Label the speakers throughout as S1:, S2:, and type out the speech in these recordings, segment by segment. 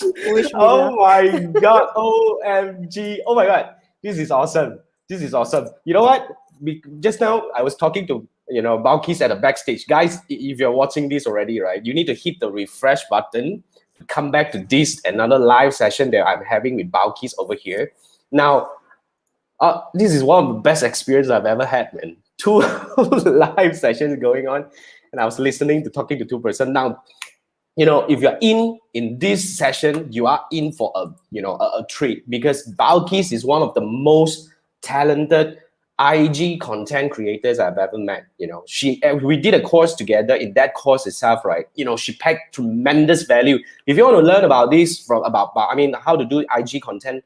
S1: Wish me
S2: Oh
S1: luck.
S2: my God. OMG. Oh my God. This is awesome. This is awesome. You know what? Just now I was talking to, Balkis at the backstage. Guys, if you're watching this already, right, you need to hit the refresh button to come back to this another live session that I'm having with Balkis over here. Now, this is one of the best experiences I've ever had, man. Two live sessions going on, and I was listening to talking to two person. Now, if you're in this session, you are in for a treat, because Balkis is one of the most talented IG content creators I've ever met. We did a course together. In that course itself, right, she packed tremendous value. If you want to learn about this how to do IG content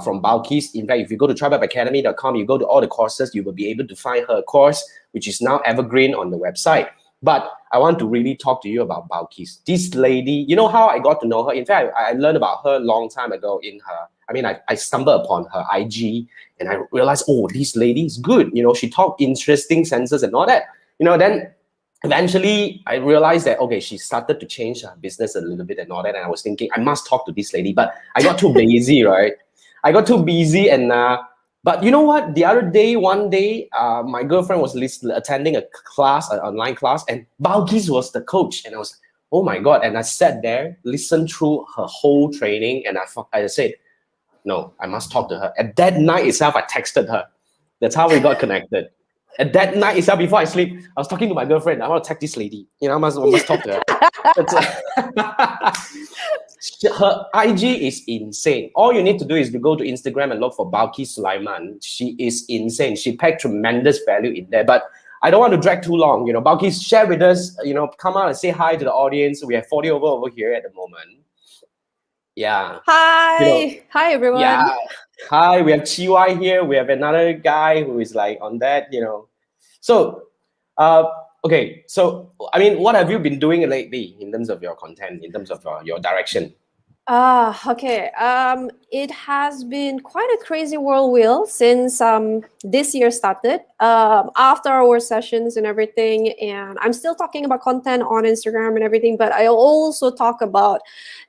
S2: from Balkis, in fact, if you go to tribeacademy.com, you go to all the courses, you will be able to find her course, which is now evergreen on the website. But I want to really talk to you about Balkis. This lady, you know how I got to know her? In fact, I learned about her a long time ago I stumbled upon her IG, and I realized, oh, this lady is good. She taught interesting sentences and all that. Then eventually I realized that, okay, she started to change her business a little bit and all that. And I was thinking, I must talk to this lady, but I got too busy, right? I got too busy but you know what? The other day, one day, my girlfriend was attending a class, an online class, and Balkis was the coach. And I was, oh my God. And I sat there, listened through her whole training, and I said, no, I must talk to her. At that night itself, I texted her. That's how we got connected. At that night itself, before I sleep, I was talking to my girlfriend. I want to text this lady. I must talk to her. Her IG is insane. All you need to do is to go to Instagram and look for Balkis Sulaiman. She is insane. She packed tremendous value in there. But I don't want to drag too long. Balkis, share with us. Come out and say hi to the audience. We have 40 over here at the moment. Yeah.
S1: Hi. Hi, everyone.
S2: Yeah. Hi. We have Chiwai here. We have another guy who is like on that. So, okay, so what have you been doing lately in terms of your content, in terms of your direction?
S1: Okay. It has been quite a crazy whirlwind since this year started. After our sessions and everything, and I'm still talking about content on Instagram and everything, but I also talk about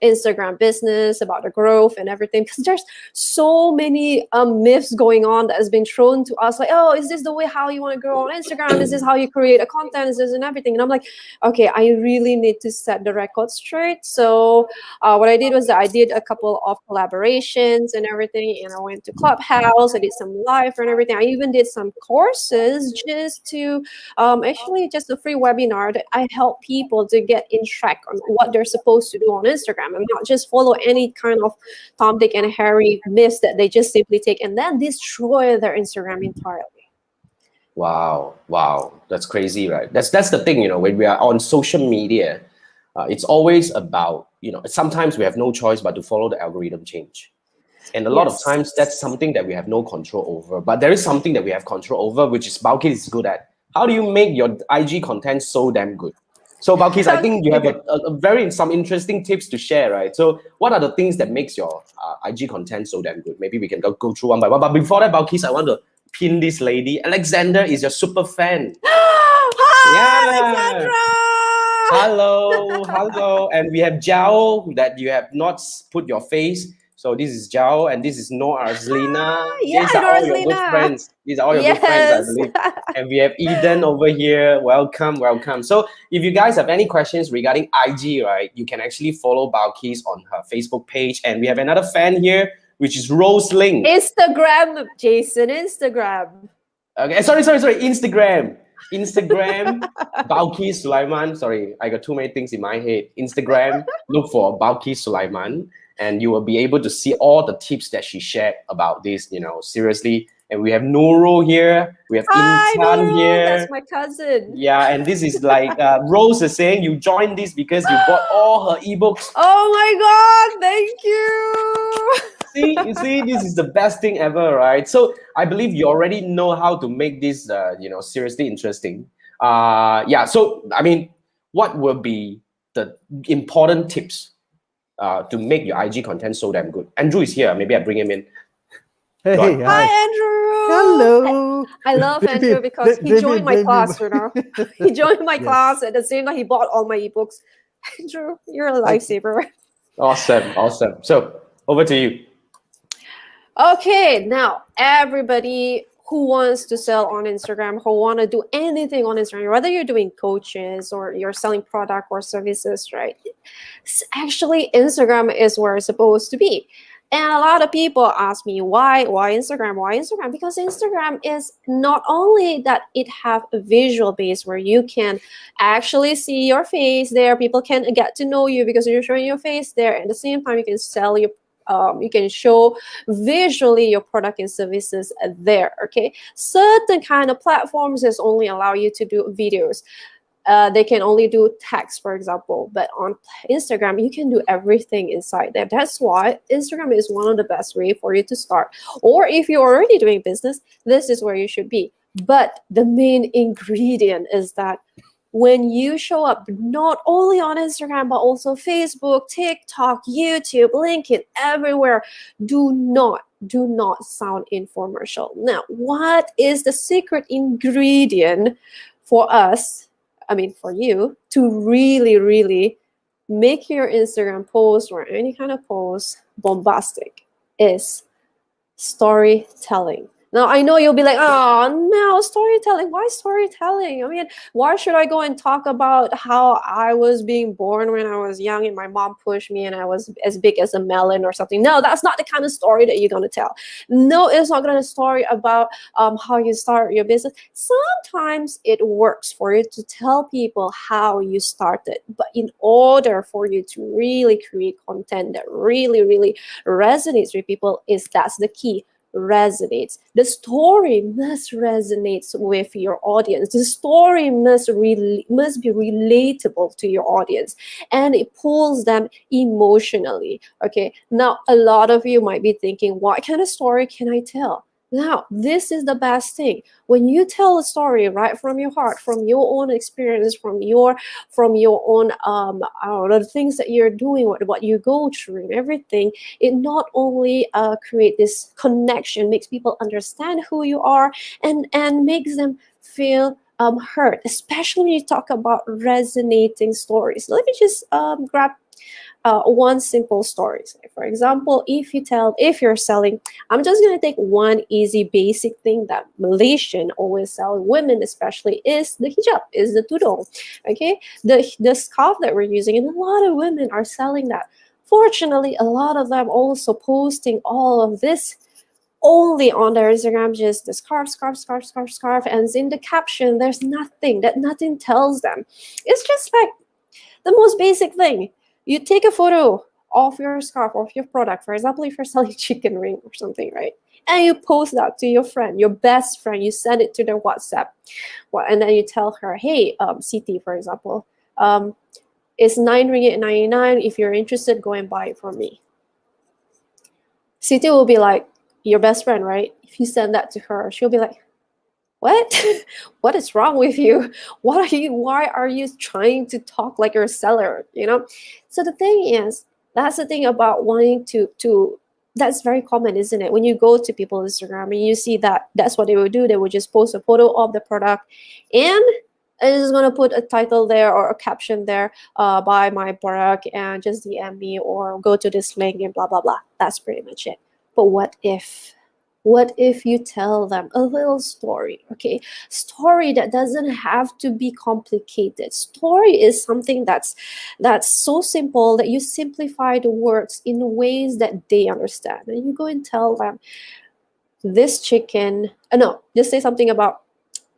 S1: Instagram business, about the growth and everything, because there's so many myths going on that has been thrown to us, like, oh, is this the way how you want to grow on Instagram? Is this how you create a content? Is this and everything? And I'm like, okay, I really need to set the record straight. So what I did was that I did a couple of collaborations and everything, and I went to Clubhouse. I did some live and everything. I even did some courses just to actually just a free webinar that I help people to get in track on what they're supposed to do on Instagram and not just follow any kind of Tom, Dick, and Harry myths that they just simply take and then destroy their Instagram entirely.
S2: Wow, that's crazy, right? That's the thing, when we are on social media, it's always about, sometimes we have no choice but to follow the algorithm change. And a lot of times that's something that we have no control over. But there is something that we have control over, which is Balkis is good at. How do you make your IG content so damn good? So Balkis, I think you have some interesting tips to share, right? So what are the things that makes your IG content so damn good? Maybe we can go through one by one. But before that, Balkis, I want to pin this lady. Alexander is your super fan.
S1: Hi, Alexandra!
S2: Hello. And we have Zhao that you have not put your face. So this is Zhao and this is Noor Arzlina. These are all your good friends. These are all your good friends, I believe. And we have Eden over here. Welcome. So if you guys have any questions regarding IG, right, you can actually follow Balkis on her Facebook page. And we have another fan here, which is Rose Ling.
S1: Instagram, Jason, Instagram.
S2: Okay, sorry. Instagram, Balkis Sulaiman. Sorry, I got too many things in my head. Instagram, look for Balkis Sulaiman, and you will be able to see all the tips that she shared about this, seriously. And we have Nurul here. We have Intan here.
S1: That's my cousin.
S2: Yeah, and this is like Rose is saying you joined this because you bought all her ebooks.
S1: Oh my God, thank you.
S2: You see, this is the best thing ever, right? So I believe you already know how to make this, seriously interesting. So, what will be the important tips to make your IG content so damn good? Andrew is here. Maybe I bring him in.
S3: Hey,
S1: hi, Andrew.
S3: Hello.
S1: I love Andrew because he joined my class, He joined my class at the same time he bought all my ebooks. Andrew, you're a lifesaver.
S2: Awesome. So over to you.
S1: Okay, now everybody who wants to sell on Instagram, who want to do anything on Instagram, whether you're doing coaches or you're selling product or services, right? Actually, Instagram is where it's supposed to be. And a lot of people ask me why Instagram, because Instagram is not only that it have a visual base where you can actually see your face there, people can get to know you because you're showing your face there. At the same time, you can sell your you can show visually your product and services there. Okay, certain kind of platforms just only allow you to do videos. They can only do text, for example, but on Instagram you can do everything inside there. That's why Instagram is one of the best way for you to start. Or if you're already doing business, this is where you should be. But the main ingredient is that when you show up not only on Instagram but also Facebook, TikTok, YouTube, LinkedIn, everywhere, do not sound infomercial. Now, what is the secret ingredient for us, for you, to really make your Instagram post or any kind of post bombastic? Is storytelling. Now, I know you'll be like, oh, no, storytelling. Why storytelling? Why should I go and talk about how I was being born when I was young and my mom pushed me and I was as big as a melon or something? No, that's not the kind of story that you're going to tell. No, it's not going to story about how you start your business. Sometimes it works for you to tell people how you started. But in order for you to really create content that really resonates with people, that's the key. Resonates. The story must resonate with your audience. The story must be relatable to your audience, and it pulls them emotionally. Okay, now a lot of you might be thinking, what kind of story can I tell? Now, this is the best thing. When you tell a story right from your heart, from your own experience, from your own the things that you're doing, what you go through and everything, it not only create this connection, makes people understand who you are, and makes them feel heard, especially when you talk about resonating stories. Let me just grab one simple story. So for example, if you're selling, I'm just going to take one easy basic thing that Malaysian always sell, women especially, is the hijab, is the tudung. Okay, the scarf that we're using, and a lot of women are selling that. Fortunately, a lot of them also posting all of this only on their Instagram, just the scarf, and in the caption there's nothing tells them. It's just like the most basic thing. You take a photo of your scarf, of your product. For example, if you're selling chicken ring or something, right? And you post that to your friend, your best friend. You send it to their WhatsApp. And then you tell her, hey, Siti, for example, it's 9 ringgit 99. If you're interested, go and buy it from me. Siti will be like, your best friend, right? If you send that to her, she'll be like, what? What is wrong with you? Why are you trying to talk like you're a seller? So the thing is, that's the thing about wanting to that's very common, isn't it? When you go to people's Instagram and you see that's what they would do. They would just post a photo of the product, and I'm just gonna put a title there or a caption there, buy my product and just DM me or go to this link and blah blah blah. That's pretty much it. But what if you tell them a little story? Okay, story that doesn't have to be complicated. Story is something that's so simple that you simplify the words in ways that they understand, and you go and tell them, this chicken, no, just say something about,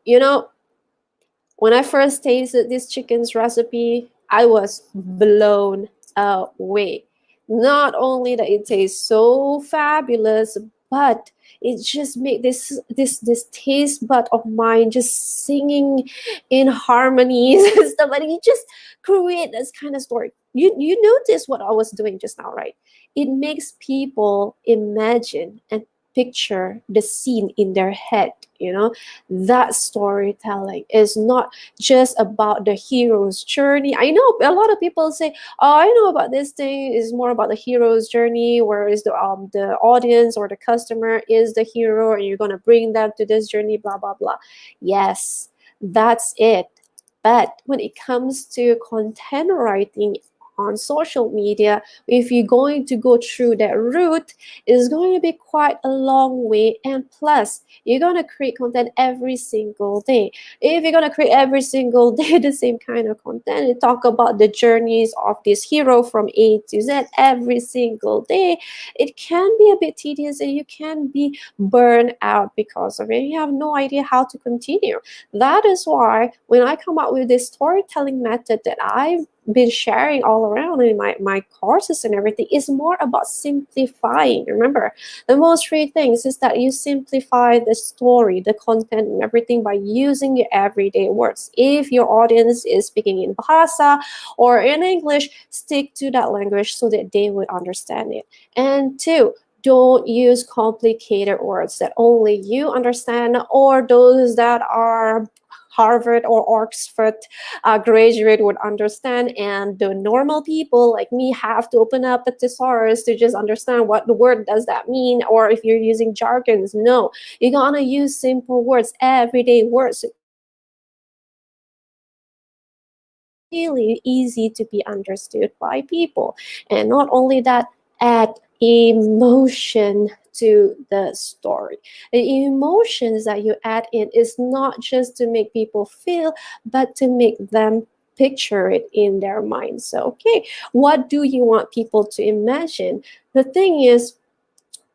S1: when I first tasted this chicken's recipe, I was blown away. Not only that it tastes so fabulous, but it just made this taste bud of mine just singing in harmonies and stuff. And you just create this kind of story. You notice what I was doing just now, right? It makes people imagine and picture the scene in their head. That storytelling is not just about the hero's journey. I know a lot of people say, oh, I know about this thing, is more about the hero's journey, whereas the audience or the customer is the hero, and you're going to bring them to this journey, blah blah blah. Yes, that's it. But when it comes to content writing on social media, if you're going to go through that route, it's going to be quite a long way. And plus, you're going to create content every single day. If you're going to create every single day the same kind of content and talk about the journeys of this hero from A to Z every single day, it can be a bit tedious and you can be burned out because of it. You have no idea how to continue. That is why when I come up with this storytelling method that I've been sharing all around in my courses and everything, is more about simplifying. Remember, the most three things is that you simplify the story, the content and everything by using your everyday words. If your audience is speaking in Bahasa or in English, stick to that language so that they would understand it. And two, don't use complicated words that only you understand or those that are Harvard or Oxford graduate would understand, and the normal people like me have to open up a thesaurus to just understand what the word does that mean, or if you're using jargons. No, you're gonna use simple words, everyday words, really easy to be understood by people. And not only that, add emotion to the story. The emotions that you add in is not just to make people feel, but to make them picture it in their minds. So, okay, what do you want people to imagine? The thing is,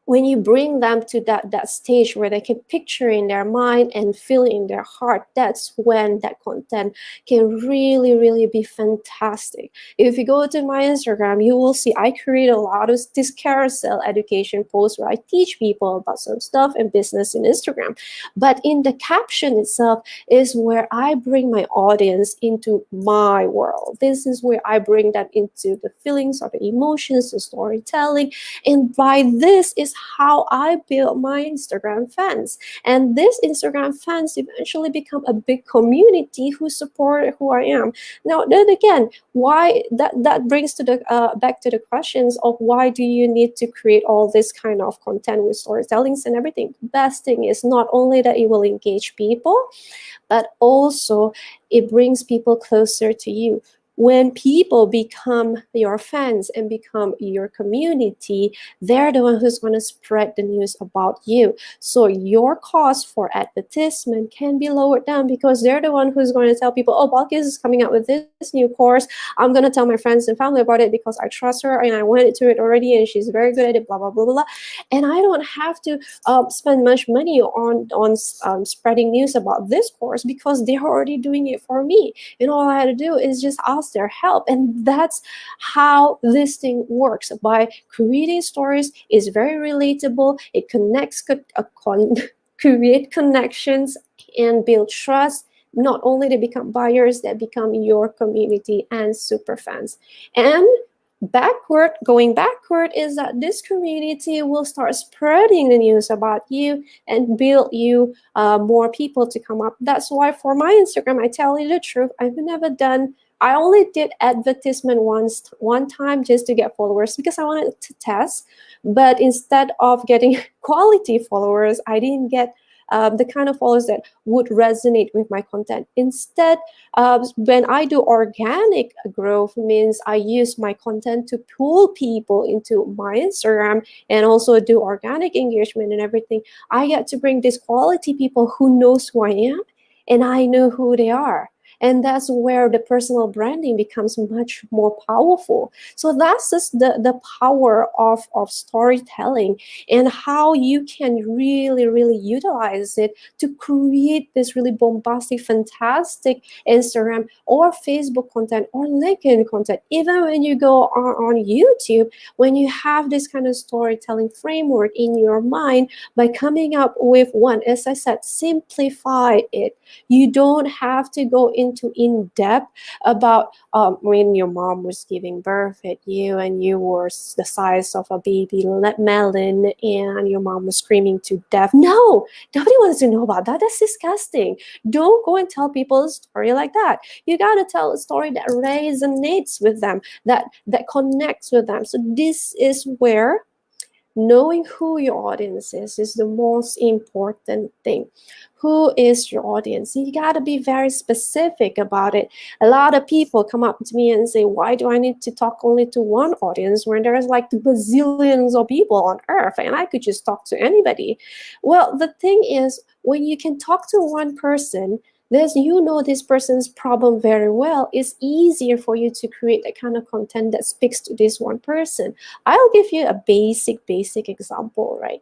S1: when you bring them to that stage where they can picture in their mind and feel in their heart, that's when that content can really be fantastic. If you go to my Instagram, you will see I create a lot of this carousel education posts where I teach people about some stuff and business in Instagram. But in the caption itself is where I bring my audience into my world. This is where I bring them into the feelings or the emotions, the storytelling. And by this is how I build my Instagram fans. And this Instagram fans eventually become a big community who support who I am. Now, then again, why that brings to the back to the questions of why do you need to create all this kind of content with storytellings and everything? The best thing is not only that it will engage people, but also it brings people closer to you. When people become your fans and become your community, they're the one who's going to spread the news about you. So your cost for advertisement can be lowered down because they're the one who's going to tell people, oh, Balkis is coming out with this new course. I'm going to tell my friends and family about it because I trust her and I went to it already and she's very good at it, blah, blah, blah, blah, blah. And I don't have to spend much money on spreading news about this course because they're already doing it for me. And all I had to do is just ask their help. And that's how this thing works. By creating stories, is very relatable. It connects, create connections and build trust. Not only they become buyers, they become your community and super fans. And going backward is that this community will start spreading the news about you and build you more people to come up. That's why for my Instagram, I tell you the truth, I only did advertisement one time just to get followers because I wanted to test. But instead of getting quality followers, I didn't get the kind of followers that would resonate with my content. Instead, when I do organic growth, means I use my content to pull people into my Instagram and also do organic engagement and everything. I get to bring these quality people who knows who I am and I know who they are. And that's where the personal branding becomes much more powerful. So that's just the power of storytelling and how you can really utilize it to create this really bombastic, fantastic Instagram or Facebook content or LinkedIn content. Even when you go on YouTube, when you have this kind of storytelling framework in your mind, by coming up with one, as I said, simplify it. You don't have to go into in-depth about when your mom was giving birth at you and you were the size of a baby melon and your mom was screaming to death. No, nobody wants to know about that. That's disgusting. Don't go and tell people a story like that. You got to tell a story that resonates with them, that connects with them. So this is where knowing who your audience is the most important thing. Who is your audience? You got to be very specific about it. A lot of people come up to me and say, why do I need to talk only to one audience when there's like bazillions of people on earth and I could just talk to anybody? Well, the thing is, when you can talk to one person, there's, you know, this person's problem very well, it's easier for you to create that kind of content that speaks to this one person. I'll give you a basic example, right?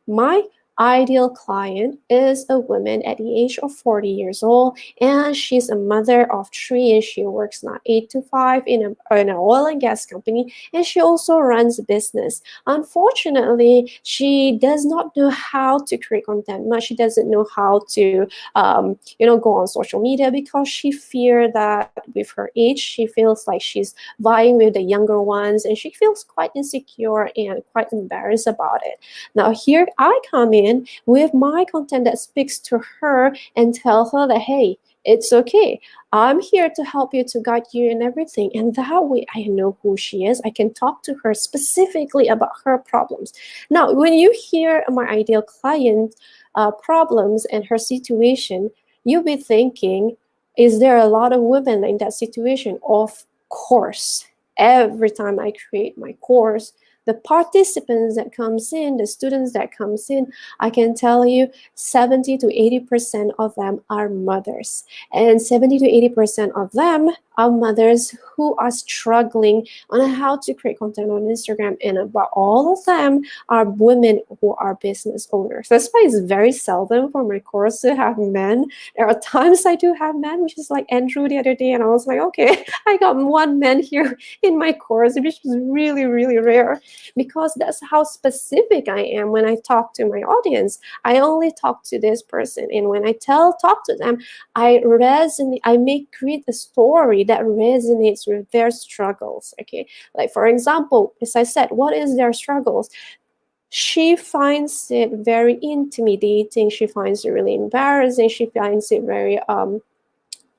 S1: My ideal client is a woman at the age of 40 years old, and she's a mother of 3, and she works now 8 to 5 in an oil and gas company, and she also runs a business. Unfortunately, she does not know how to create content much. She doesn't know how to go on social media because she fears that with her age, she feels like she's vying with the younger ones, and she feels quite insecure and quite embarrassed about it. Now here I come in with my content that speaks to her and tell her that, hey, it's okay. I'm here to help you, to guide you and everything. And that way I know who she is. I can talk to her specifically about her problems. Now, when you hear my ideal client problems and her situation, you'll be thinking, is there a lot of women in that situation? Of course. Every time I create my course, the participants that comes in, the students that comes in, I can tell you 70 to 80% of them are mothers. And 70 to 80% of them are mothers who are struggling on how to create content on Instagram. And about all of them are women who are business owners. That's why it's very seldom for my course to have men. There are times I do have men, which is like Andrew the other day. And I was like, okay, I got one man here in my course, which was really, really rare, because that's how specific I am when I talk to my audience. I only talk to this person, and when I talk to them, I create a story that resonates with their struggles. Okay, like for example, as I said, what is their struggles? She finds it very intimidating. She finds it really embarrassing. She finds it very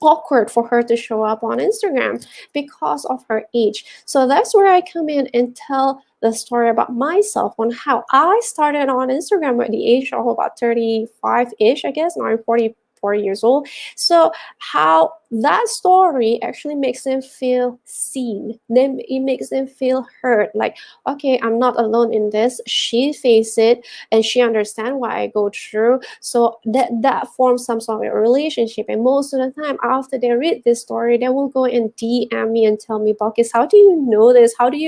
S1: awkward for her to show up on Instagram because of her age. So that's where I come in and tell the story about myself on how I started on Instagram at the age of about 35-ish, I guess. Now I'm 44 years old. So how that story actually makes them feel seen. Then it makes them feel heard. Like, okay, I'm not alone in this. She faced it and she understands what I go through. So that forms some sort of a relationship. And most of the time after they read this story, they will go and DM me and tell me, Balkis, how do you know this? How do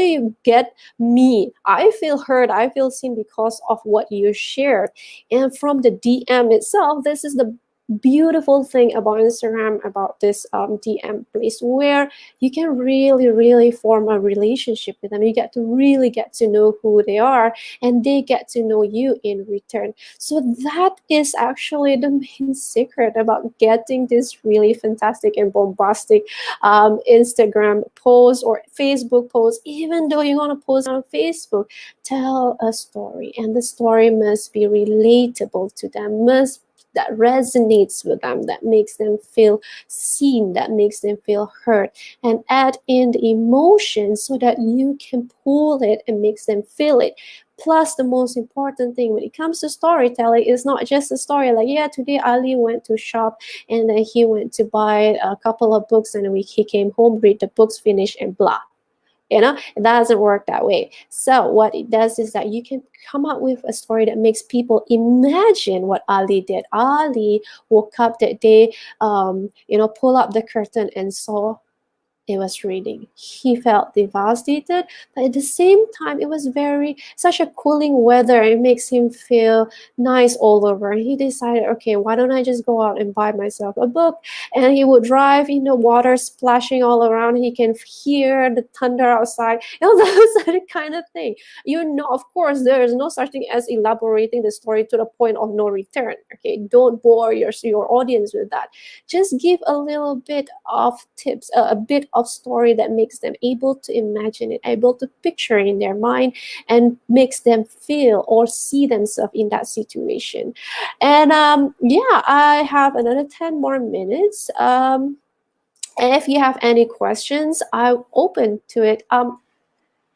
S1: you get me? I feel heard. I feel seen because of what you shared. And from the DM itself, this is the beautiful thing about Instagram, about this DM place, where you can really form a relationship with them. You get to know who they are, and they get to know you in return. So that is actually the main secret about getting this really fantastic and bombastic Instagram post or Facebook post. Even though you want to post on Facebook, tell a story, and the story must be relatable to them, that resonates with them, that makes them feel seen, that makes them feel heard, and add in the emotion so that you can pull it and makes them feel it. Plus, the most important thing when it comes to storytelling is not just a story like, yeah, today Ali went to shop and then he went to buy a couple of books and he came home, read the books, finish, and blah. It doesn't work that way. So what it does is that you can come up with a story that makes people imagine what Ali did. Ali woke up that day, pull up the curtain and saw it was raining. He felt devastated, but at the same time, it was such a cooling weather. It makes him feel nice all over. He decided, okay, why don't I just go out and buy myself a book? And he would drive, water splashing all around. He can hear the thunder outside. That kind of thing. Of course, there is no such thing as elaborating the story to the point of no return. Okay, don't bore your audience with that. Just give a little bit of tips, a bit of story that makes them able to imagine it, able to picture in their mind, and makes them feel or see themselves in that situation. And I have another 10 more minutes. And if you have any questions, I'm open to it.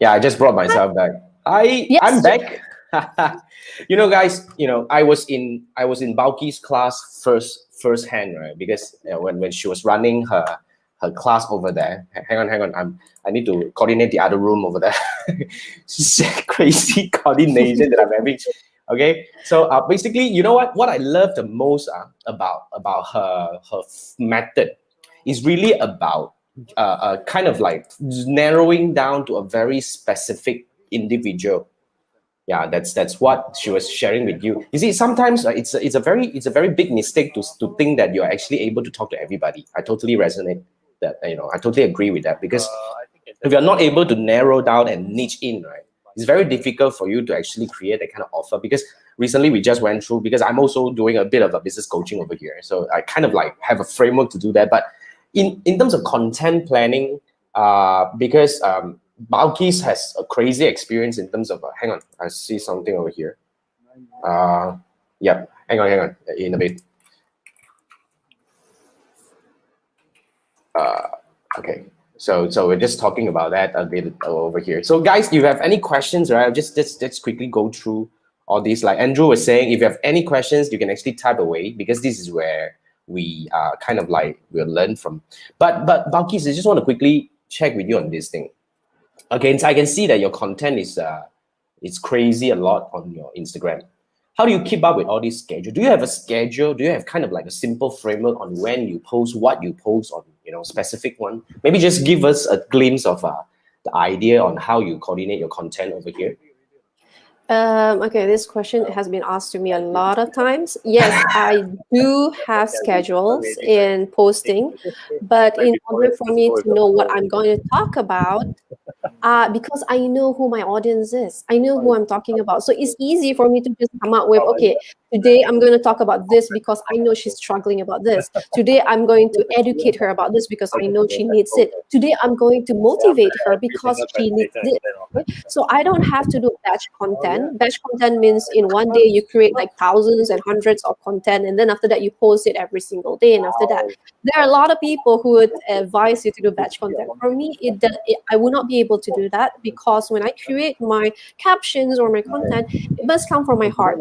S2: Yeah, I just brought myself back.
S1: Yes,
S2: I'm back. Guys, I was in Balki's class first hand, right? Because when she was running her class over there. Hang on. I need to coordinate the other room over there. Crazy coordination that I'm having. Okay, so basically, you know what I love the most about her method is really about kind of like narrowing down to a very specific individual. Yeah, that's what she was sharing with you. You see, sometimes it's a very big mistake to think that you're actually able to talk to everybody. I totally resonate that. I totally agree with that, because if you're not able to narrow down and niche in, right, it's very difficult for you to actually create that kind of offer. Because recently we just went through, because I'm also doing a bit of a business coaching over here, so I kind of like have a framework to do that. But in terms of content planning, because Balkis has a crazy experience in terms of hang on, I see something over here. Yeah, hang on, in a bit. Okay, so we're just talking about that a bit over here. So guys, if you have any questions, right, just quickly go through all these. Like Andrew was saying, if you have any questions, you can actually type away, because this is where we kind of like we'll learn from. But Balkis, I just want to quickly check with you on this thing. Okay, so I can see that your content is it's crazy a lot on your Instagram. How do you keep up with all these schedule? Do you have a schedule? Do you have kind of like a simple framework on when you post, what you post on, specific one? Maybe just give us a glimpse of the idea on how you coordinate your content over here.
S1: Okay, this question has been asked to me a lot of times. Yes, I do have schedules in posting, but in order for me to know what I'm going to talk about, because I know who my audience is, I know who I'm talking about. So it's easy for me to just come up with, okay, today I'm going to talk about this because I know she's struggling about this. Today I'm going to educate her about this because I know she needs it. Today I'm going to motivate her because she needs it. Right? So I don't have to do batch content. Batch content means in one day you create like thousands and hundreds of content, and then after that you post it every single day. And after that, there are a lot of people who would advise you to do batch content. For me, I would not be able to do that, because when I create my captions or my content, it must come from my heart.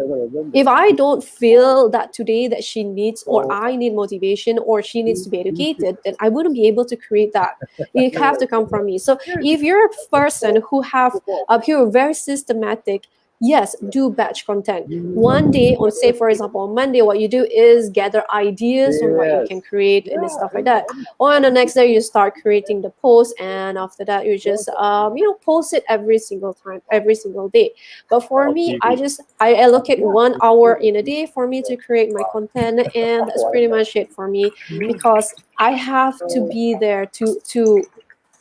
S1: If I don't feel that today that she needs, or I need motivation, or she needs to be educated, then I wouldn't be able to create that. It have to come from me. So if you're a person who you're very systematic, yes, do batch content. One day, or say for example, on Monday, what you do is gather ideas on what you can create and stuff like that. Or on the next day, you start creating the post, and after that, you just post it every single time, every single day. But for me, I allocate 1 hour in a day for me to create my content, and that's pretty much it for me, because I have to be there to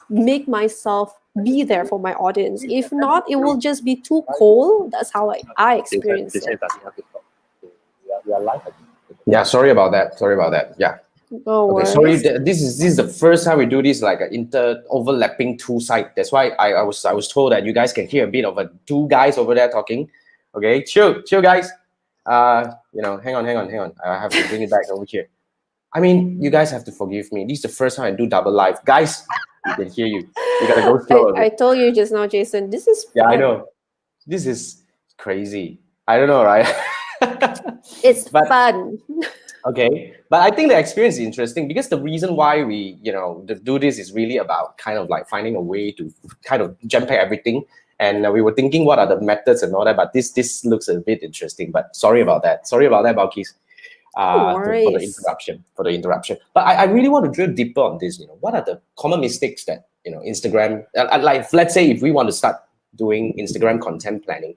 S1: make myself be there for my audience. If not, it will just be too cold. That's how I experience it.
S2: Yeah, sorry about that. Yeah.
S1: No
S2: Okay,
S1: worries.
S2: sorry. This is the first time we do this like an overlapping two side. That's why I was told that you guys can hear a bit of two guys over there talking. Okay, chill, guys. Hang on. I have to bring it back over here. I mean, you guys have to forgive me. This is the first time I do double live, guys. We can hear you. You gotta go slow.
S1: I told you just now, Jason. This is fun.
S2: Yeah, I know. This is crazy. I don't know, right?
S1: It's fun.
S2: Okay, but I think the experience is interesting, because the reason why we, do this is really about kind of like finding a way to kind of jam pack everything. And we were thinking what are the methods and all that, but this looks a bit interesting. But sorry about that, Balkis, for the interruption. But I really want to drill deeper on this. What are the common mistakes that Instagram, like let's say if we want to start doing Instagram content planning,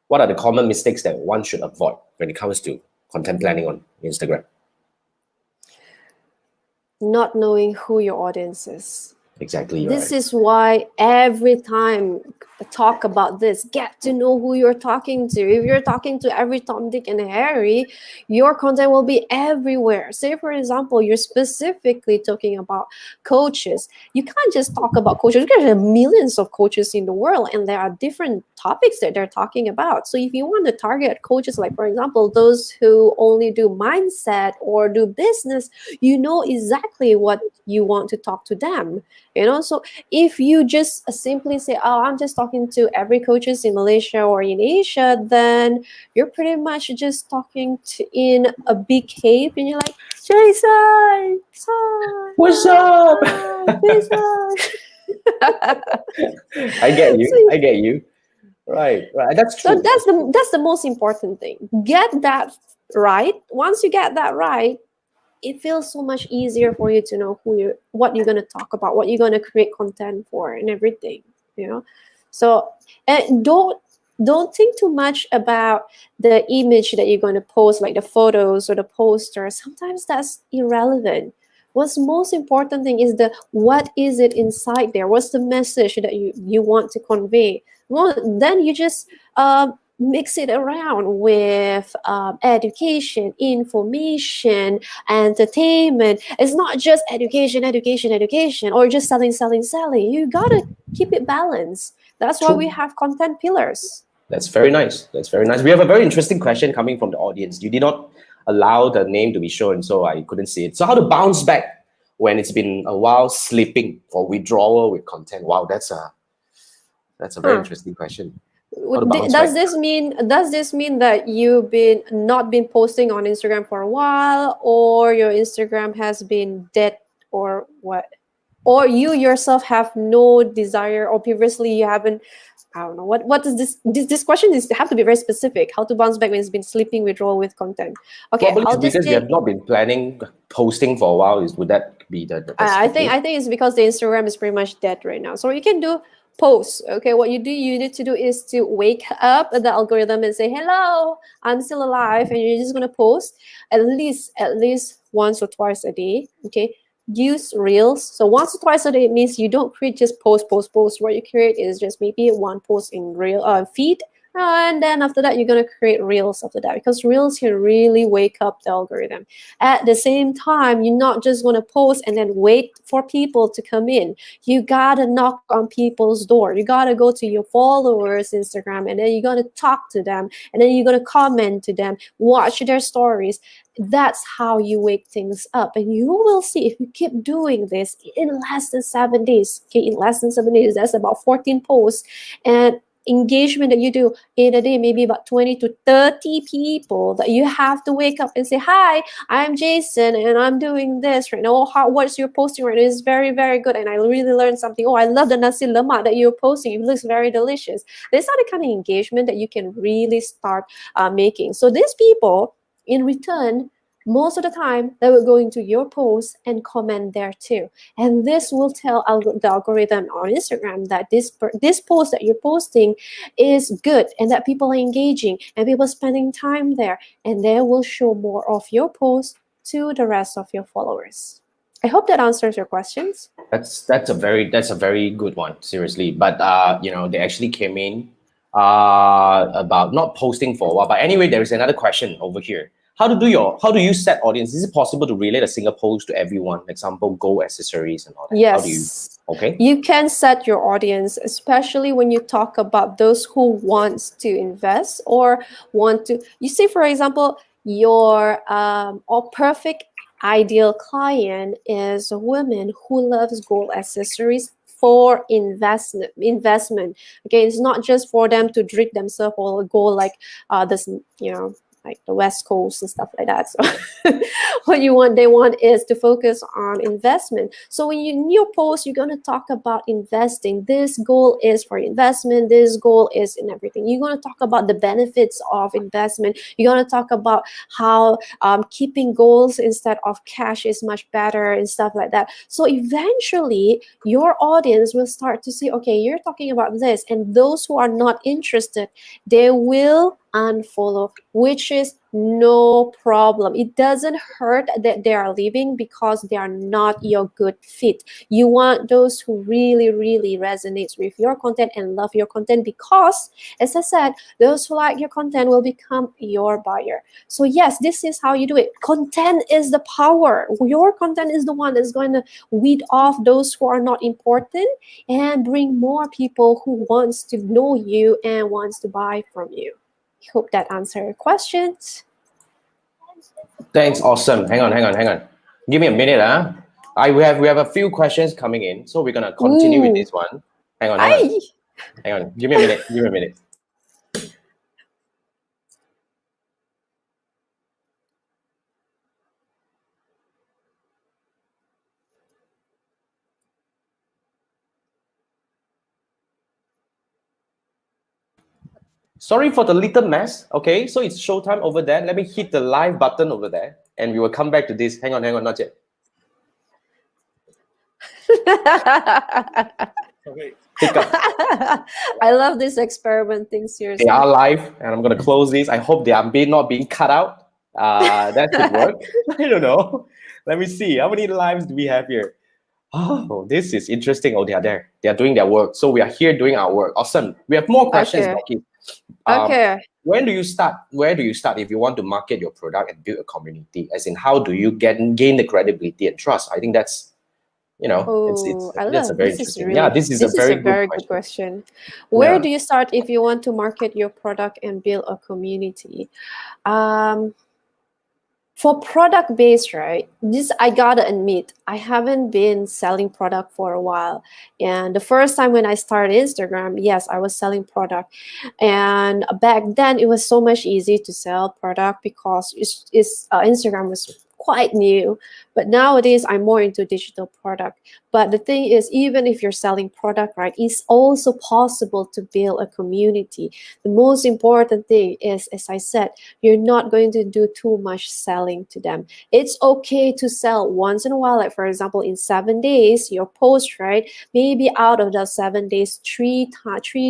S2: what are the common mistakes that one should avoid when it comes to content planning on Instagram?
S1: Not knowing who your audience is.
S2: Exactly.
S1: This is why every time I talk about this, get to know who you're talking to. If you're talking to every Tom, Dick, and Harry, your content will be everywhere. Say, for example, you're specifically talking about coaches. You can't just talk about coaches. There are millions of coaches in the world, and there are different topics that they're talking about. So if you want to target coaches, like, for example, those who only do mindset or do business, you know exactly what you want to talk to them. So if you just simply say, oh, I'm just talking to every coaches in Malaysia or in Asia, then you're pretty much just talking in a big cave, and you're like, Jason,
S2: What's up?
S1: Jason.
S2: I get you.
S1: So-
S2: I get you. Right. That's
S1: So
S2: true.
S1: that's the most important thing. Get that right. Once you get that right, it feels so much easier for you to know what you're going to talk about, what you're going to create content for, and everything. So and don't think too much about the image that you're going to post, like the photos or the posters. Sometimes that's irrelevant. What's most important thing is what is it inside there? What's the message that you want to convey? Well, then you just mix it around with education, information, entertainment. It's not just education, or just selling. You gotta keep it balanced. That's why
S2: True.
S1: we have content pillars.
S2: That's very nice. That's very nice. We have a very interesting question coming from the audience. You did not allow the name to be shown, so I couldn't see it. So how to bounce back when it's been a while sleeping or withdrawal with content? Wow, that's a very interesting question. How to bounce
S1: Does
S2: back?
S1: this mean that you've not been posting on Instagram for a while, or your Instagram has been dead, or what? Or you yourself have no desire, or previously you haven't. I don't know what is this question is have to be very specific. How to bounce back when it's been sleeping withdrawal with content. Okay,
S2: Probably
S1: I'll
S2: it's
S1: just
S2: because you
S1: take.
S2: have not been planning posting for a while. Would that be the
S1: I think it's because the Instagram is pretty much dead right now. So you can do posts. Okay, what you need to do is to wake up the algorithm and say, "Hello, I'm still alive," and you're just gonna post at least once or twice a day. Okay, use reels. So once or twice a day, it means you don't create just post. What you create is just maybe one post in real feed. And then after that, you're going to create reels after that, because reels can really wake up the algorithm. At the same time, you're not just going to post and then wait for people to come in. You got to knock on people's door. You got to go to your followers' Instagram, and then you're going to talk to them, and then you're going to comment to them, watch their stories. That's how you wake things up. And you will see, if you keep doing this in less than 7 days, that's about 14 posts, and engagement that you do in a day, maybe about 20 to 30 people that you have to wake up and say, "Hi, I'm Jason, and I'm doing this right now. What's your posting right now? It's very, very good, and I really learned something. Oh, I love the nasi lemak that you're posting. It looks very delicious." These are the kind of engagement that you can really start making. So these people, in return, most of the time, they will go into your post and comment there too. And this will tell the algorithm on Instagram that this post that you're posting is good, and that people are engaging and people spending time there, and they will show more of your posts to the rest of your followers. I hope that answers your questions.
S2: That's a very good one, seriously. But they actually came in about not posting for a while. But anyway, there is another question over here. How do you set audience? Is it possible to relate a single post to everyone? Example, gold accessories and all that.
S1: Yes.
S2: How do you? Okay.
S1: You can set your audience, especially when you talk about those who wants to invest or want to. You see, for example, your perfect ideal client is a woman who loves gold accessories for investment. Okay, it's not just for them to drink themselves or go like this, like the West Coast and stuff like that. So what they want is to focus on investment. So when in your post, you're going to talk about investing. This goal is for investment. This goal is in everything. You're going to talk about the benefits of investment. You're going to talk about how keeping goals instead of cash is much better and stuff like that. So eventually, your audience will start to see, okay, you're talking about this, and those who are not interested, they will unfollow, which is no problem. It doesn't hurt that they are leaving because they are not your good fit. You want those who really, really resonates with your content and love your content, because, as I said, those who like your content will become your buyer. So yes, this is how you do it. Content is the power. Your content is the one that's going to weed off those who are not important and bring more people who wants to know you and wants to buy from you. Hope that answered your questions.
S2: Thanks. Awesome. Hang on. Give me a minute, we have a few questions coming in, so we're gonna continue with
S1: Ooh.
S2: this one. Hang on.
S1: Aye.
S2: Hang on. Give me a minute. Sorry for the little mess. Okay, so it's showtime over there. Let me hit the live button over there, and we will come back to this. Hang on, not yet. Okay.
S1: I love this experimenting, seriously.
S2: They are live, and I'm gonna close this. I hope they are not being cut out. That should work. I don't know. Let me see. How many lives do we have here? Oh, this is interesting. Oh, they are there. They are doing their work. So we are here doing our work. Awesome. We have more questions,
S1: Okay.
S2: Becky.
S1: Okay.
S2: When do you start? Where do you start if you want to market your product and build a community? As in, how do you gain the credibility and trust? I think that's, that's a very interesting. This is a very good
S1: question. Where
S2: Yeah.
S1: do you start if you want to market your product and build a community? For product based, right? This I gotta admit, I haven't been selling product for a while. And the first time when I started Instagram, yes, I was selling product. And back then, it was so much easy to sell product because Instagram was quite new. But nowadays, I'm more into digital product. But the thing is, even if you're selling product, right, it's also possible to build a community. The most important thing is, as I said, you're not going to do too much selling to them. It's okay to sell once in a while. Like, for example, in 7 days, your post, right? Maybe out of the 7 days, 3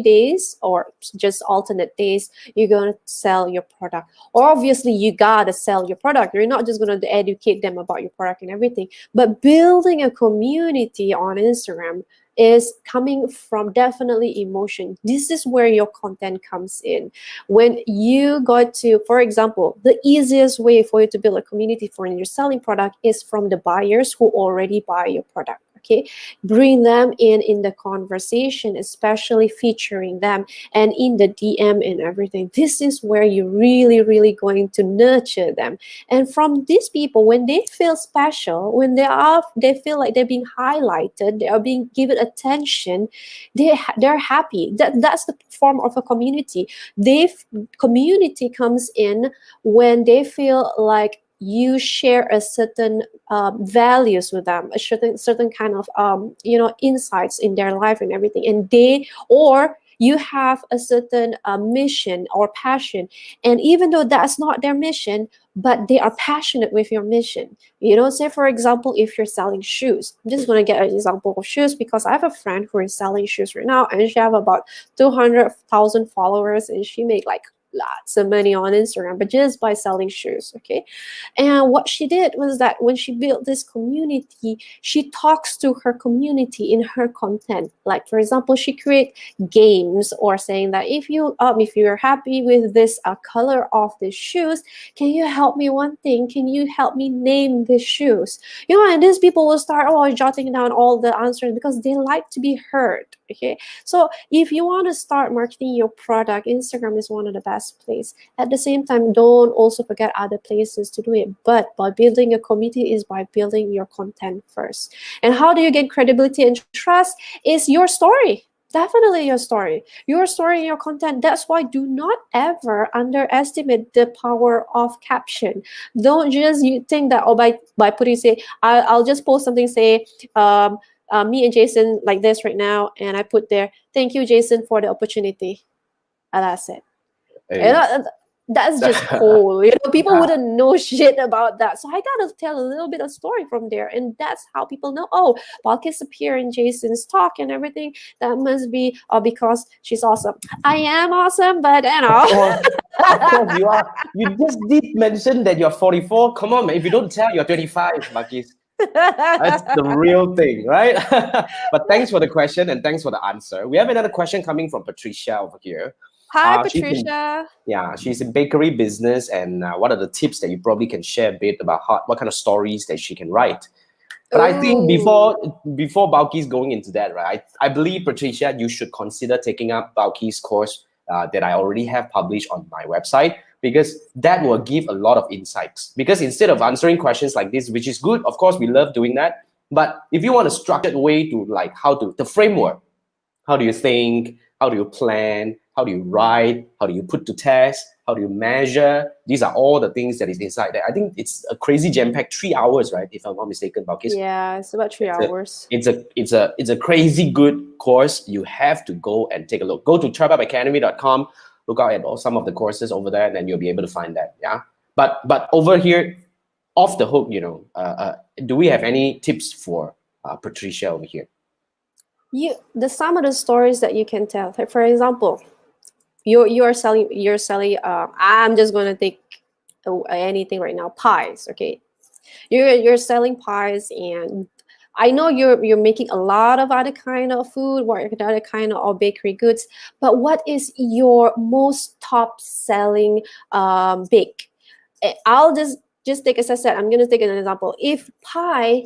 S1: days or just alternate days, you're going to sell your product. Or obviously, you got to sell your product. You're not just going to educate them about your product and everything. But building a community on Instagram is coming from definitely emotion. This is where your content comes in. When you got to, for example, the easiest way for you to build a community for your selling product is from the buyers who already buy your product. Okay, bring them in the conversation, especially featuring them and in the DM and everything. This is where you're really going to nurture them. And from these people, when they feel special, when they feel like they're being highlighted, they are being given attention, they're happy. That's the form of a community. Community comes in when they feel like you share a certain values with them, a certain kind of insights in their life and everything, and you have a certain mission or passion, and even though that's not their mission, but they are passionate with your mission. Say for example, if you're selling shoes, I'm just going to get an example of shoes because I have a friend who is selling shoes right now, and she have about 200,000 followers, and she make like lots of money on Instagram, but just by selling shoes. Okay. And what she did was that when she built this community, she talks to her community in her content. Like, for example, she create games or saying that if you're happy with this color of the shoes, can you help me one thing? Can you help me name the shoes? And these people will start jotting down all the answers because they like to be heard. Okay. So if you want to start marketing your product, Instagram is one of the best place. At the same time, don't also forget other places to do it. But by building a community is by building your content first. And how do you get credibility and trust? Is your story. Definitely your story and your content. That's why do not ever underestimate the power of caption. Don't just you think that by putting say I'll just post something, say me and Jason like this right now, and I put there, thank you Jason for the opportunity, and that's it. That's just cool. People wouldn't know shit about that. So I gotta tell a little bit of story from there, and that's how people know. Oh, Balkis appear in Jason's talk and everything. That must be because she's awesome. I am awesome, but
S2: Of course you are. You just did mention that you're 44. Come on, man. If you don't tell, you're 25, Balkis. That's the real thing, right? But thanks for the question and thanks for the answer. We have another question coming from Patricia over here.
S1: Hi, Patricia.
S2: She's in bakery business, and what are the tips that you probably can share a bit about what kind of stories that she can write? But I think before Balkis going into that, right, I believe, Patricia, you should consider taking up Balkis' course that I already have published on my website, because that will give a lot of insights. Because instead of answering questions like this, which is good, of course, we love doing that, But if you want a structured way to like the framework, how do you think? How do you plan? How do you write? How do you put to test? How do you measure? These are all the things that is inside there. I think it's a crazy jam-packed 3 hours, right? If I'm not mistaken, Balkis.
S1: Yeah, it's about 3 hours.
S2: It's a crazy good course. You have to go and take a look. Go to trapupacademy.com, look out at some of the courses over there, and then you'll be able to find that. Yeah. But over here, off the hook, do we have any tips for Patricia over here?
S1: Some of the stories that you can tell. Like for example, you're selling. I'm just gonna take anything right now. Pies, okay? You're selling pies, and I know you're making a lot of other kind of food, or other kind of bakery goods. But what is your most top selling bake? I'll just take, as I said, I'm gonna take an example. If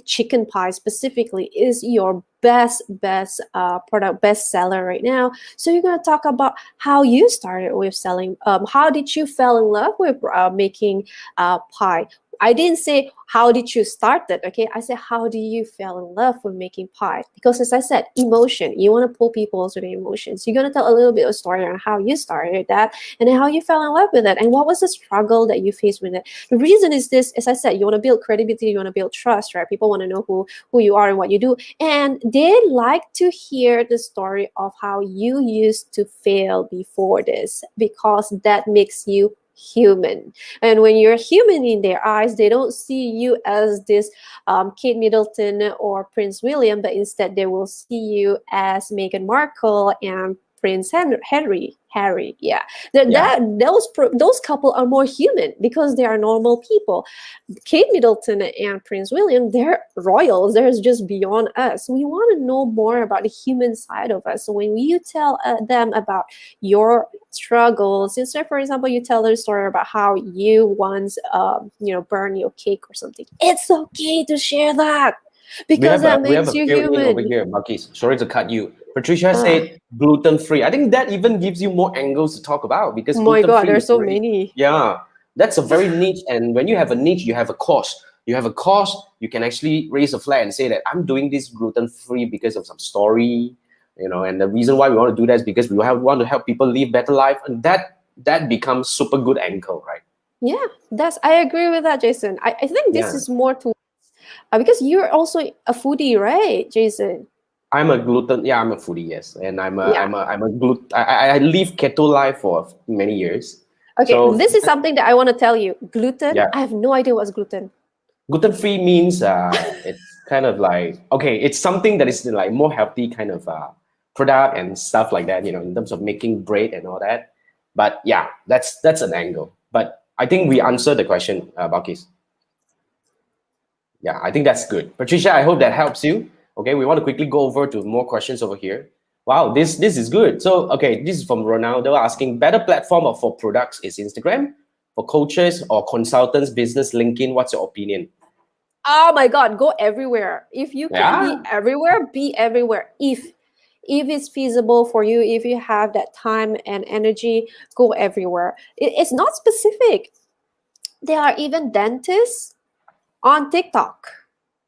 S1: chicken pie specifically, is your best product, best seller right now, so you're gonna talk about how you started with selling. How did you fell in love with making pie? I didn't say how did you start it, okay? I said how do you fell in love with making pie? Because as I said, emotion. You want to pull people to the emotions. You're gonna tell a little bit of story on how you started that, and then how you fell in love with it, and what was the struggle that you faced with it. The reason is this: as I said, you want to build credibility, you want to build trust, right? People want to know who you are and what you do, and they like to hear the story of how you used to fail before this, because that makes you human. And when you're human in their eyes, they don't see you as this Kate Middleton or Prince William, but instead they will see you as Meghan Markle and Prince Harry. Yeah, those couple are more human because they are normal people. Kate Middleton and Prince William, they're royals. They're just beyond us. We want to know more about the human side of us. So when you tell them about your struggles, instead, for example, you tell them a story about how you once, burn your cake or something. It's okay to share that because that makes you human.
S2: Over here, Marquis. Sorry to cut you. Patricia said gluten-free. I think that even gives you more angles to talk about because
S1: my God, there's so many.
S2: Yeah, that's a very niche. And when you have a niche, you have a cause. You have a cause, you can actually raise a flag and say that I'm doing this gluten-free because of some story, and the reason why we want to do that is because we want to help people live better life, and that becomes super good angle, right?
S1: Yeah, I agree with that, Jason. I think this is more to because you're also a foodie, right, Jason?
S2: I'm a foodie, yes, and I live keto life for many years.
S1: Okay, so this is something that I want to tell you. Gluten.
S2: Yeah.
S1: I have no idea what's gluten.
S2: Gluten-free means it's kind of like it's something that is like more healthy kind of product and stuff like that. In terms of making bread and all that. But yeah, that's an angle. But I think we answered the question, Balkis. Yeah, I think that's good. Patricia, I hope that helps you. Okay, we want to quickly go over to more questions over here. Wow, this is good. So, okay, this is from Ronaldo asking, better platform for products is Instagram? For coaches or consultants, business, LinkedIn, what's your opinion?
S1: Oh my God, go everywhere. If you can be everywhere, be everywhere. If it's feasible for you, if you have that time and energy, go everywhere. It's not specific. There are even dentists on TikTok.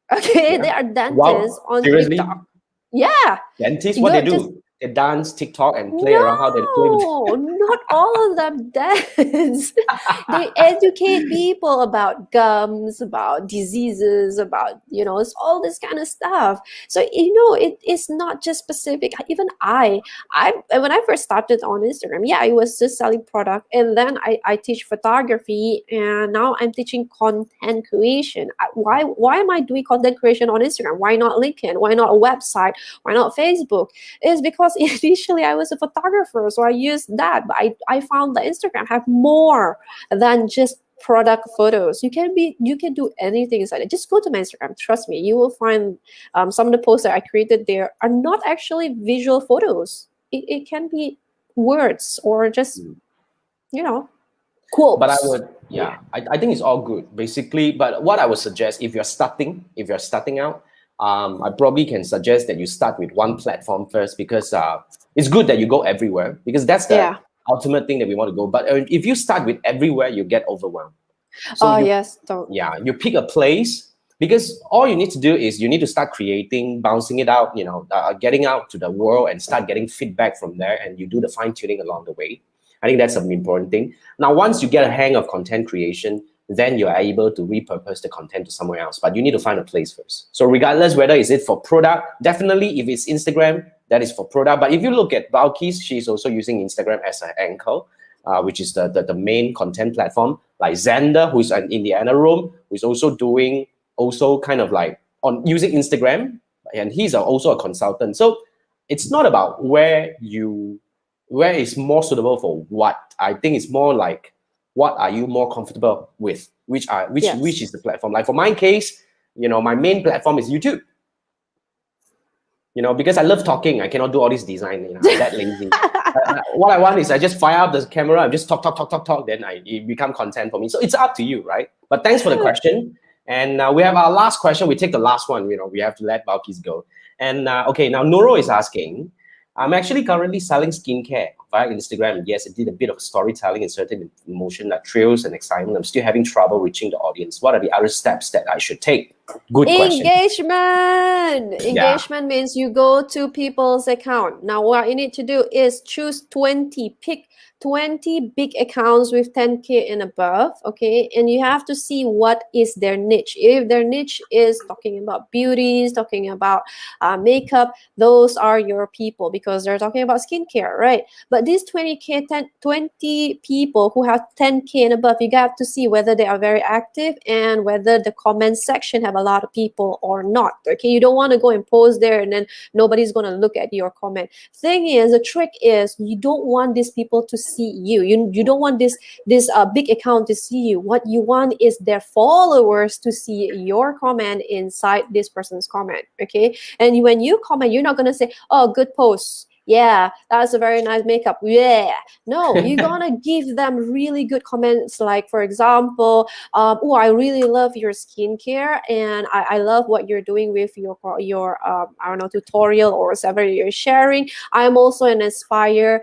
S1: Okay, there are dentists on TikTok. Yeah.
S2: Dentists, what they do? They dance, TikTok, and play around how they play with.
S1: No, not all of them dance. They educate people about gums, about diseases, about, it's all this kind of stuff. So, it's not just specific. Even I when I first started on Instagram, I was just selling product. And then I teach photography, and now I'm teaching content creation. Why am I doing content creation on Instagram? Why not LinkedIn? Why not a website? Why not Facebook? It's because initially I was a photographer, so I used that, but I found that Instagram have more than just product photos. You can do anything inside it. Just go to my Instagram. Trust me, you will find some of the posts that I created there are not actually visual photos. It can be words or just quotes.
S2: But I think it's all good basically. But what I would suggest, if you're starting out, I probably can suggest that you start with one platform first, because it's good that you go everywhere, because that's the ultimate thing that we want to go. But if you start with everywhere, you get overwhelmed. So you pick a place, Because all you need to do is you need to start creating, bouncing it out, getting out to the world and start getting feedback from there, and you do the fine tuning along the way. I think that's an important thing. Now, once you get a hang of content creation, then you are able to repurpose the content to somewhere else. But you need to find a place first. So regardless whether is it for product, definitely if it's Instagram, that is for product. But if you look at Balkis, she's also using Instagram as an anchor, which is the main content platform. Like Xander, who's in the other room, who's also doing kind of like on using Instagram, and he's also a consultant. So it's not about where is more suitable for what. I think it's more like, what are you more comfortable with? Which is the platform? Like for my case, my main platform is YouTube. Because I love talking, I cannot do all this design. I'm that lazy. What I want is I just fire up the camera and just talk. Then it become content for me. So it's up to you, right? But thanks for the question. And we have our last question. We take the last one. We have to let Balkis go. And okay, now Nuro is asking, I'm actually currently selling skincare via Instagram. Yes, it did a bit of storytelling and certain emotion like thrills and excitement. I'm still having trouble reaching the audience. What are the other steps that I should take? Good question.
S1: Engagement means you go to people's account. Now, what you need to do is choose 20, pick 20 big accounts with 10K and above, okay? And you have to see what is their niche. If their niche is talking about beauties, talking about makeup, those are your people because they're talking about skincare, right? But these 20 people who have 10K and above, you got to see whether they are very active and whether the comment section have a lot of people or not, okay? You don't want to go and post there and then nobody's going to look at your comment. The trick is you don't want these people to see you. You don't want this big account to see you. What you want is their followers to see your comment inside this person's comment, okay? And when you comment, you're not going to say, oh, good post. Yeah, that's a very nice makeup. Yeah. No, you're gonna give them really good comments. Like, for example, oh, I really love your skincare, and I love what you're doing with your I don't know, tutorial or whatever you're sharing. I'm also an Aspire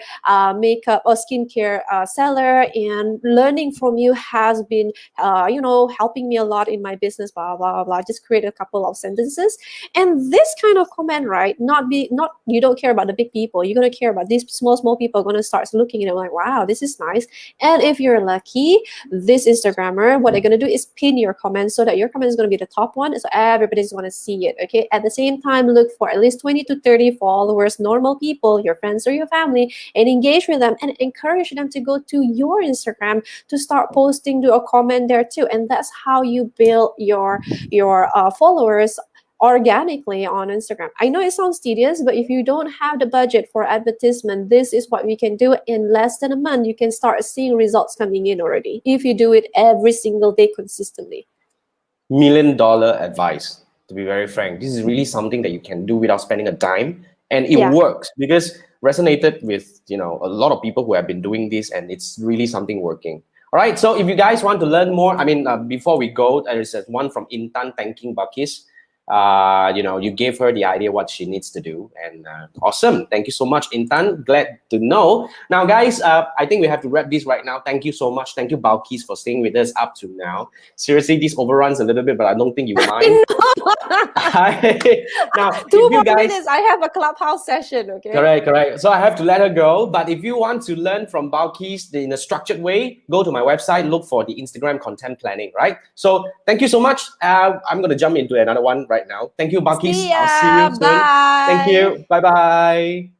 S1: makeup or skincare seller, and learning from you has been, helping me a lot in my business. Blah blah blah. Just create a couple of sentences, and this kind of comment, right? Not you don't care about the big people. You're going to care about these small people are going to start looking at it like, wow, this is nice. And if you're lucky, this Instagrammer, what they're going to do is pin your comment so that your comment is going to be the top one. So everybody's going to see it. Okay. At the same time, look for at least 20 to 30 followers, normal people, your friends or your family, and engage with them and encourage them to go to your Instagram to start posting, do a comment there too. And that's how you build your followers organically on Instagram. I know it sounds tedious, but if you don't have the budget for advertisement, this is what we can do. In less than a month, you can start seeing results coming in already if you do it every single day consistently.
S2: $1 million advice, to be very frank. This is really something that you can do without spending a dime, and it works because resonated with a lot of people who have been doing this, and it's really something working. All right, so if you guys want to learn more, before we go, there is one from Intan thanking Balkis. You gave her the idea what she needs to do, and awesome. Thank you so much, Intan. Glad to know. Now, guys, I think we have to wrap this right now. Thank you so much. Thank you, Balkis, for staying with us up to now. Seriously, this overruns a little bit, but I don't think you mind. Now,
S1: 2 more minutes. I have a clubhouse session. Okay.
S2: Correct. So I have to let her go. But if you want to learn from Balkis in a structured way, go to my website. Look for the Instagram content planning. Right. So thank you so much. I'm going to jump into another one right now. Thank you, Balkis.
S1: See ya.
S2: I'll see you soon.
S1: Bye.
S2: Thank you. Bye-bye.